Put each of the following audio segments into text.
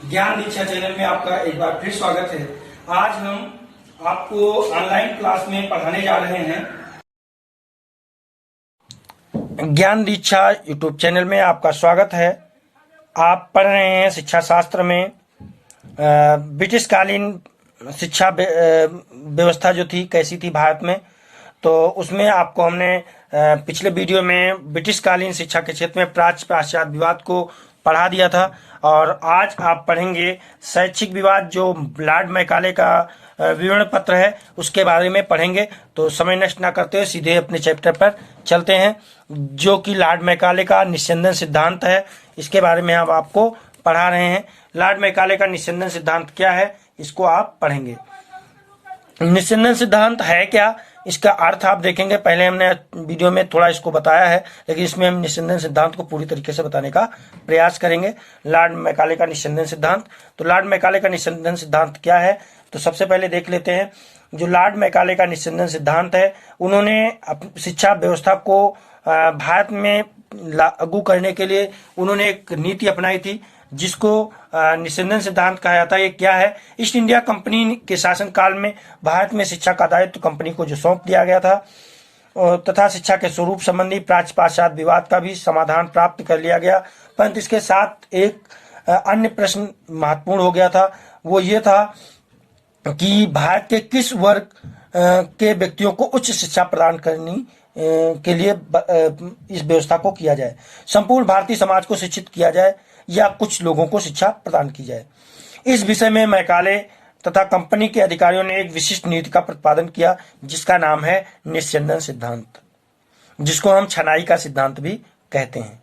ज्ञान दीक्षा चैनल में आपका एक बार फिर स्वागत है। आज हम आपको ऑनलाइन क्लास में पढ़ाने जा रहे हैं। ज्ञान दीक्षा यूट्यूब चैनल में आपका स्वागत है। आप पढ़ रहे हैं शिक्षा शास्त्र में ब्रिटिश कालीन शिक्षा व्यवस्था जो थी कैसी थी भारत में, तो उसमें आपको हमने पिछले वीडियो में ब्रिटिश कालीन शिक्षा के क्षेत्र में प्राच्य पाश्चात्य विवाद को पढ़ा दिया था और आज आप पढ़ेंगे शैक्षिक विवाद जो लॉर्ड मैकाले का विवरण पत्र है उसके बारे में पढ़ेंगे। तो समय नष्ट ना करते हुए सीधे अपने चैप्टर पर चलते हैं जो कि लॉर्ड मैकाले का निस्यंदन सिद्धांत है। इसके बारे में हम आपको पढ़ा रहे हैं। लॉर्ड मैकाले का निस्यंदन सिद्धांत क्या है इसको आप पढ़ेंगे। निस्यंदन सिद्धांत है क्या, इसका अर्थ आप देखेंगे। पहले हमने वीडियो में थोड़ा इसको बताया है, लेकिन इसमें हम निस्यंदन सिद्धांत को पूरी तरीके से बताने का प्रयास करेंगे। लॉर्ड मैकाले का निस्यंदन सिद्धांत, तो लॉर्ड मैकाले का निस्यंदन सिद्धांत क्या है, तो सबसे पहले देख लेते हैं। जो लॉर्ड मैकाले का निस्यंदन सिद्धांत है, उन्होंने शिक्षा व्यवस्था को भारत में लागू करने के लिए उन्होंने एक नीति अपनाई थी जिसको निस्यंदन सिद्धांत कहा जाता है। ये क्या है? ईस्ट इंडिया कंपनी के शासनकाल में भारत में शिक्षा का दायित्व कंपनी को जो सौंप दिया गया था तथा शिक्षा के स्वरूप संबंधी प्राच्य पाश्चात्य विवाद का भी समाधान प्राप्त कर लिया गया, परंतु इसके साथ एक अन्य प्रश्न महत्वपूर्ण हो गया था। वो ये था कि भारत के किस वर्ग के व्यक्तियों को उच्च शिक्षा प्रदान करनी के लिए इस व्यवस्था को किया जाए। संपूर्ण भारतीय समाज को शिक्षित किया जाए या कुछ लोगों को शिक्षा प्रदान की जाए। इस विषय में मैकाले तथा कंपनी के अधिकारियों ने एक विशिष्ट नीति का प्रतिपादन किया जिसका नाम है निस्यंदन सिद्धांत, जिसको हम छनाई का सिद्धांत भी कहते हैं।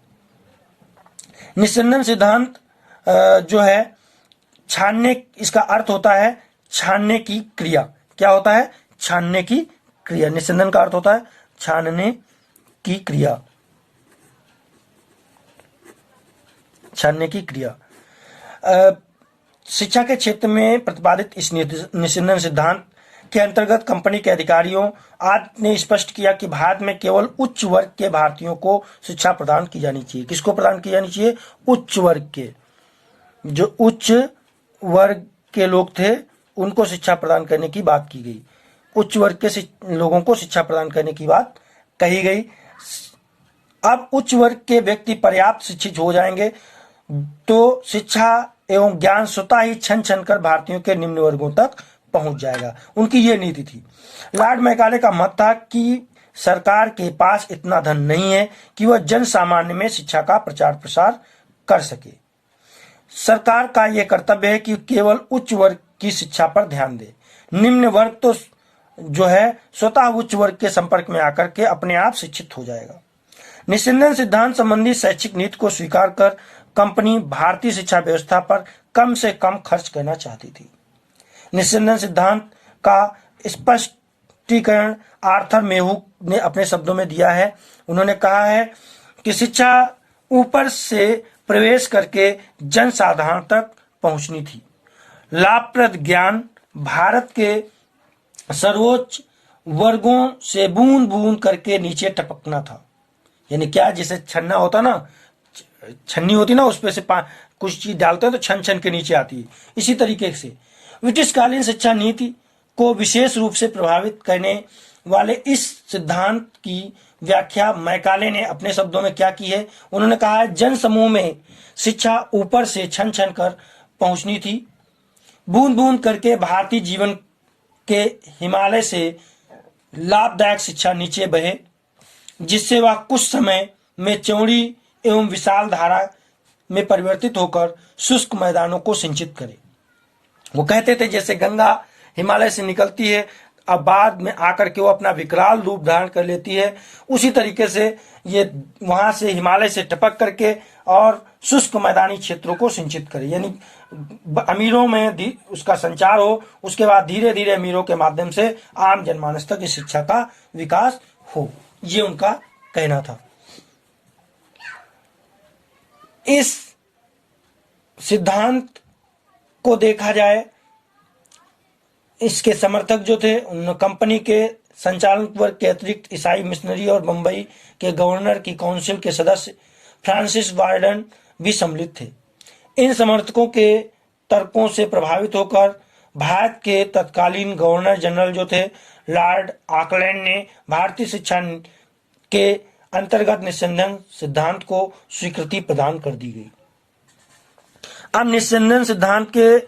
निस्यंदन सिद्धांत जो है छानने, इसका अर्थ होता है छानने की क्रिया। क्या होता है? छानने की क्रिया। निस्यंदन का अर्थ होता है छानने की क्रिया। छानने की क्रिया शिक्षा के क्षेत्र में प्रतिपादित इस निस्यंदन सिद्धांत के अंतर्गत कंपनी के अधिकारियों आज ने स्पष्ट किया कि भारत में केवल उच्च वर्ग के भारतीयों को शिक्षा प्रदान की जानी चाहिए। किसको प्रदान की जानी चाहिए? उच्च वर्ग के, जो उच्च वर्ग के लोग थे उनको शिक्षा प्रदान करने की बात की गई। उच्च वर्ग के लोगों को शिक्षा प्रदान करने की बात कही गई। अब उच्च वर्ग के व्यक्ति पर्याप्त शिक्षित हो जाएंगे तो शिक्षा एवं ज्ञान स्वतः ही छन छन कर भारतीयों के निम्न वर्गों तक पहुंच जाएगा। उनकी ये नीति थी। लॉर्ड मैकाले का मत था कि सरकार के पास इतना धन नहीं है कि वह जन सामान्य में शिक्षा का प्रचार प्रसार कर सके। सरकार का यह कर्तव्य है कि केवल उच्च वर्ग की शिक्षा पर ध्यान दे। निम्न वर्ग तो जो है स्वतः उच्च वर्ग के संपर्क में आकर के अपने आप शिक्षित हो जाएगा। निस्यंदन सिद्धांत संबंधी शैक्षिक नीति को स्वीकार कर कंपनी भारतीय शिक्षा व्यवस्था पर कम से कम खर्च करना चाहती थी। निस्यंदन सिद्धांत का स्पष्टीकरण आर्थर मेहूक ने अपने शब्दों में दिया है। उन्होंने कहा है कि शिक्षा ऊपर से प्रवेश करके जनसाधारण तक पहुंचनी थी। लाभप्रद ज्ञान भारत के सर्वोच्च वर्गों से बूंद बूंद करके नीचे टपकना था। यानी क्या? जैसे छन्ना होता ना, छन्नी होती ना, उस पे से कुछ चीज डालते हैं तो छन छन के नीचे आती है। इसी तरीके से ब्रिटिश कालीन शिक्षा नीति को विशेष रूप से प्रभावित करने वाले इस सिद्धांत की व्याख्या मैकाले ने अपने शब्दों में क्या की है? उन्होंने कहा है जन समूह में शिक्षा ऊपर से छन छन कर पहुंचनी थी। बूंद बूंद करके भारतीय जीवन के हिमालय से लाभदायक शिक्षा नीचे बहे जिससे वह कुछ समय में चौड़ी एवं विशाल धारा में परिवर्तित होकर शुष्क मैदानों को सिंचित करे। वो कहते थे जैसे गंगा हिमालय से निकलती है, अब बाद में आकर के वो अपना विकराल रूप धारण कर लेती है, उसी तरीके से ये वहां से हिमालय से टपक करके और शुष्क मैदानी क्षेत्रों को सिंचित करे। यानी अमीरों में उसका संचार हो, उसके बाद धीरे धीरे अमीरों के माध्यम से आम जनमानस तक इस शिक्षा का विकास हो। ये उनका कहना था। इस सिद्धांत को देखा जाए, इसके समर्थक जो थे उन कंपनी के संचालक वर्ग के अतिरिक्त ईसाई मिशनरी और मुंबई के गवर्नर की काउंसिल के सदस्य फ्रांसिस वार्डन भी सम्मिलित थे। इन समर्थकों के तर्कों से प्रभावित होकर भारत के तत्कालीन गवर्नर जनरल जो थे लॉर्ड ऑकलैंड ने भारतीय शिक्षा के अंतर्गत निस्संदन सिद्धांत को स्वीकृति प्रदान कर दी गई। अब निस्संदन सिद्धांत के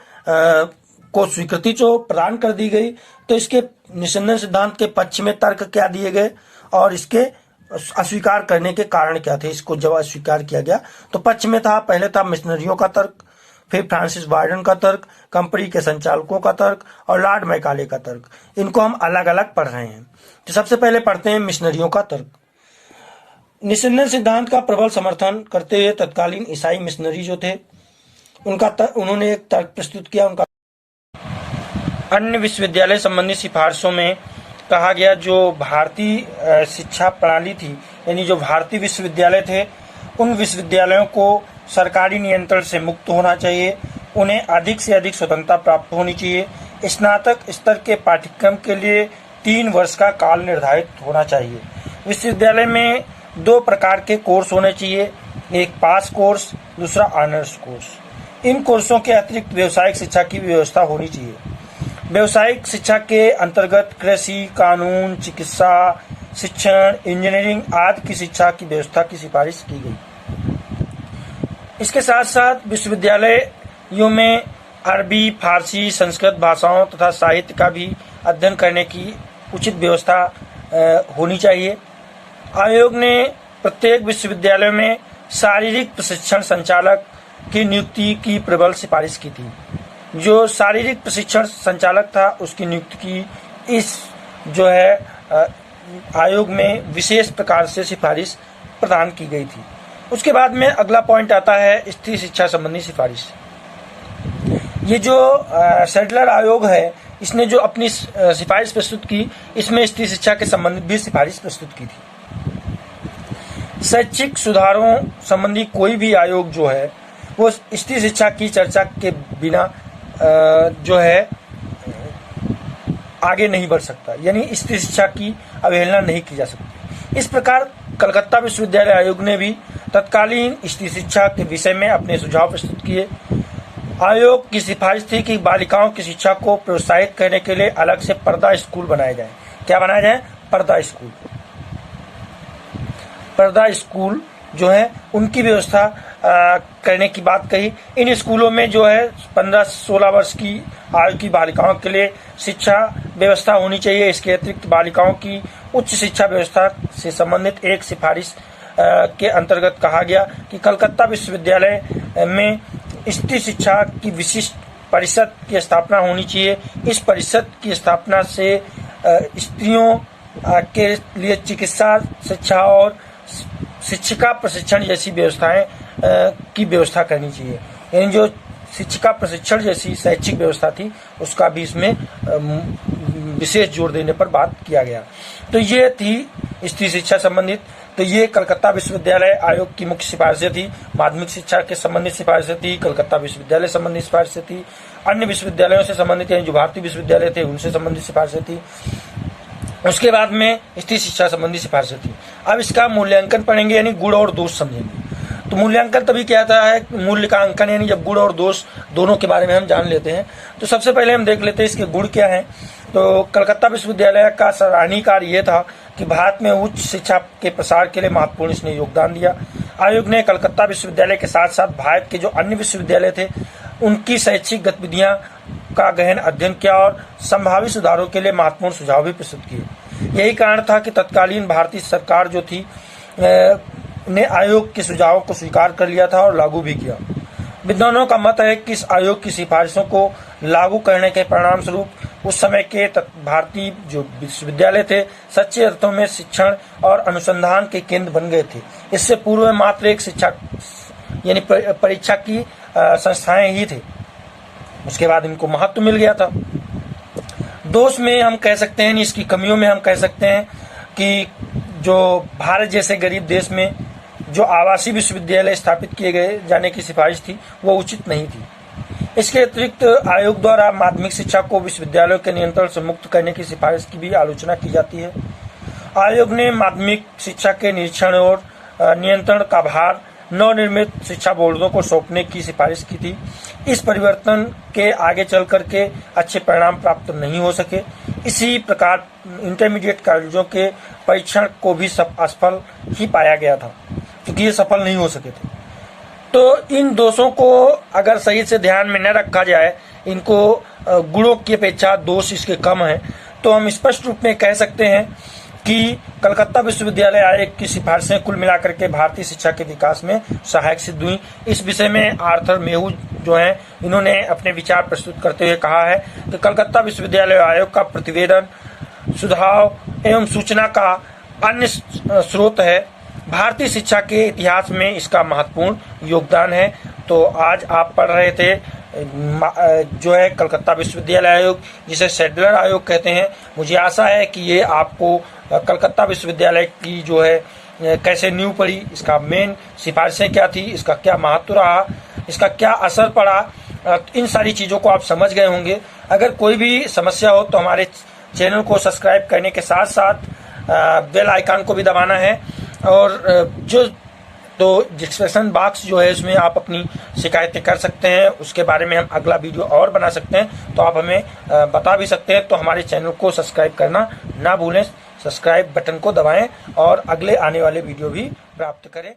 को स्वीकृति जो प्रदान कर दी गई, तो इसके निस्संदन सिद्धांत के पक्ष में तर्क क्या दिए गए और इसके अस्वीकार करने के कारण क्या थे। इसको जब अस्वीकार किया गया तो पक्ष में था, पहले था मिशनरियों का तर्क, फिर फ्रांसिस वार्डन का तर्क, कंपनी के संचालकों का तर्क और लॉर्ड मैकाले का तर्क। इनको हम अलग अलग पढ़ रहे हैं। तो सबसे पहले पढ़ते हैं मिशनरियों का तर्क। निस्संदन सिद्धांत का प्रबल समर्थन करते हुए तत्कालीन ईसाई मिशनरी जो थे उन्होंने एक तर्क प्रस्तुत किया। उनका अन्य विश्वविद्यालय संबंधी सिफारिशों में कहा गया जो भारतीय शिक्षा प्रणाली थी, यानी जो भारतीय विश्वविद्यालय थे, उन विश्वविद्यालयों को सरकारी नियंत्रण से मुक्त होना चाहिए, उन्हें अधिक से अधिक स्वतंत्रता प्राप्त होनी चाहिए, स्नातक स्तर के पाठ्यक्रम के लिए 3 वर्ष का काल निर्धारित होना चाहिए। विश्वविद्यालय में 2 प्रकार के कोर्स होने चाहिए, एक पास कोर्स, दूसरा ऑनर्स कोर्स। इन कोर्सों के अतिरिक्त व्यावसायिक शिक्षा की व्यवस्था होनी चाहिए। व्यावसायिक शिक्षा के अंतर्गत कृषि, कानून, चिकित्सा, शिक्षण, इंजीनियरिंग आदि की शिक्षा की व्यवस्था की सिफारिश की गई। इसके साथ साथ विश्वविद्यालयों में अरबी, फारसी, संस्कृत भाषाओं तथा साहित्य का भी अध्ययन करने की उचित व्यवस्था होनी चाहिए। आयोग ने प्रत्येक विश्वविद्यालय में शारीरिक प्रशिक्षण संचालक की नियुक्ति की प्रबल सिफारिश की थी। जो शारीरिक प्रशिक्षण संचालक था उसकी नियुक्ति की इस जो है आयोग में विशेष प्रकार से सिफारिश प्रदान की गई थी। उसके बाद में अगला पॉइंट आता है स्त्री शिक्षा संबंधी सिफारिश। ये जो सेडलर आयोग है, इसने जो अपनी सिफारिश प्रस्तुत की, इसमें स्त्री शिक्षा के संबंधित भी सिफारिश प्रस्तुत की थी। शैक्षिक सुधारों संबंधी कोई भी आयोग जो है वो स्त्री शिक्षा की चर्चा के बिना जो है आगे नहीं बढ़ सकता, यानी स्त्री शिक्षा की अवहेलना नहीं की जा सकती। इस प्रकार कलकत्ता विश्वविद्यालय आयोग ने भी तत्कालीन स्त्री शिक्षा के विषय में अपने सुझाव प्रस्तुत किए। आयोग की सिफारिश थी कि बालिकाओं की शिक्षा को प्रोत्साहित करने के लिए अलग से पर्दा स्कूल बनाए जाए। क्या बनाया जाए? पर्दा स्कूल। पर्दा स्कूल जो है उनकी व्यवस्था करने की बात कही। इन स्कूलों में जो है 15-16 वर्ष की आयु की बालिकाओं के लिए शिक्षा व्यवस्था होनी चाहिए। इसके अतिरिक्त बालिकाओं की उच्च शिक्षा व्यवस्था से संबंधित एक सिफारिश के अंतर्गत कहा गया कि कलकत्ता विश्वविद्यालय में स्त्री शिक्षा की विशिष्ट परिषद की स्थापना होनी चाहिए। इस परिषद की स्थापना से स्त्रियों के लिए चिकित्सा शिक्षा और शिक्षिका प्रशिक्षण जैसी व्यवस्थाएं की व्यवस्था करनी चाहिए। यानी जो शिक्षिका प्रशिक्षण जैसी शैक्षिक व्यवस्था थी उसका भी इसमें विशेष जोर देने पर बात किया गया। तो ये थी स्त्री शिक्षा संबंधित। तो ये कलकत्ता विश्वविद्यालय आयोग की मुख्य सिफारिशें थी। माध्यमिक शिक्षा के संबंधित सिफारिशें थी, कलकत्ता विश्वविद्यालय संबंधित सिफारिशें थी, अन्य विश्वविद्यालयों से संबंधित यानी जो भारतीय विश्वविद्यालय थे उनसे संबंधित सिफारिशें थी। उसके बाद में स्त्री शिक्षा संबंधी सिफारिशें थी। अब इसका मूल्यांकन पढ़ेंगे, यानी गुण और दोष समझेंगे। तो मूल्यांकन तभी क्या आता है, मूल्य का अंकन, यानी जब गुण और दोष दोनों के बारे में हम जान लेते हैं। तो सबसे पहले हम देख लेते हैं इसके गुण क्या हैं। तो कलकत्ता विश्वविद्यालय का सराहनीय कार्य यह था कि भारत में उच्च शिक्षा के प्रसार के लिए महत्वपूर्ण इसने योगदान दिया। आयोग ने कलकत्ता विश्वविद्यालय के साथ साथ भारत के जो अन्य विश्वविद्यालय थे उनकी शैक्षिक गतिविधियां का गहन अध्ययन किया और संभावित सुधारों के लिए महत्वपूर्ण सुझाव भी प्रस्तुत किए। यही कारण था कि तत्कालीन भारतीय सरकार जो थी ने आयोग के सुझावों को स्वीकार कर लिया था और लागू भी किया। विद्वानों का मत है कि इस आयोग की सिफारिशों को लागू करने के परिणाम स्वरूप उस समय के भारतीय जो विश्वविद्यालय थे सच्चे अर्थों में शिक्षण और अनुसंधान के केंद्र बन गए थे। इससे पूर्व में मात्र एक शिक्षा यानी परीक्षा की संस्थाएं ही थे। उसके बाद इनको महत्व मिल गया था। दोष में हम कह सकते हैं, इसकी कमियों में हम कह सकते हैं कि जो भारत जैसे गरीब देश में जो आवासीय विश्वविद्यालय स्थापित किए गए जाने की सिफारिश थी वो उचित नहीं थी। इसके अतिरिक्त आयोग द्वारा माध्यमिक शिक्षा को विश्वविद्यालयों के नियंत्रण से मुक्त करने की सिफारिश की भी आलोचना की जाती है। आयोग ने माध्यमिक शिक्षा के निरीक्षण और नियंत्रण का भार नवनिर्मित शिक्षा बोर्डों को सौंपने की सिफारिश की थी। इस परिवर्तन के आगे चल करके अच्छे परिणाम प्राप्त नहीं हो सके। इसी प्रकार इंटरमीडिएट कॉलेजों के परीक्षण को भी असफल ही पाया गया था, क्योंकि ये सफल नहीं हो सके थे। तो इन दोषों को अगर सही से ध्यान में न रखा जाए, इनको गुणों की अपेक्षा दोष इसके कम हैं, तो हम स्पष्ट रूप में कह सकते हैं कि कलकत्ता विश्वविद्यालय आयोग की सिफारिशें कुल मिलाकर के भारतीय शिक्षा के विकास में सहायक सिद्ध हुई। इस विषय में आर्थर मेहू जो हैं, इन्होंने अपने विचार प्रस्तुत करते हुए कहा है कि कलकत्ता विश्वविद्यालय आयोग का प्रतिवेदन सुझाव एवं सूचना का अन्य स्रोत है। भारतीय शिक्षा के इतिहास में इसका महत्वपूर्ण योगदान है। तो आज आप पढ़ रहे थे जो है कलकत्ता विश्वविद्यालय आयोग, जिसे सैडलर आयोग कहते हैं। मुझे आशा है कि ये आपको कलकत्ता विश्वविद्यालय की जो है कैसे नींव पड़ी, इसका मेन सिफारिशें क्या थी, इसका क्या महत्व रहा, इसका क्या असर पड़ा, इन सारी चीज़ों को आप समझ गए होंगे। अगर कोई भी समस्या हो तो हमारे चैनल को सब्सक्राइब करने के साथ साथ बेल आइकन को भी दबाना है, और डिस्क्रिप्शन बॉक्स जो है उसमें आप अपनी शिकायतें कर सकते हैं। उसके बारे में हम अगला वीडियो और बना सकते हैं, तो आप हमें बता भी सकते हैं। तो हमारे चैनल को सब्सक्राइब करना ना भूलें, सब्सक्राइब बटन को दबाएं और अगले आने वाले वीडियो भी प्राप्त करें।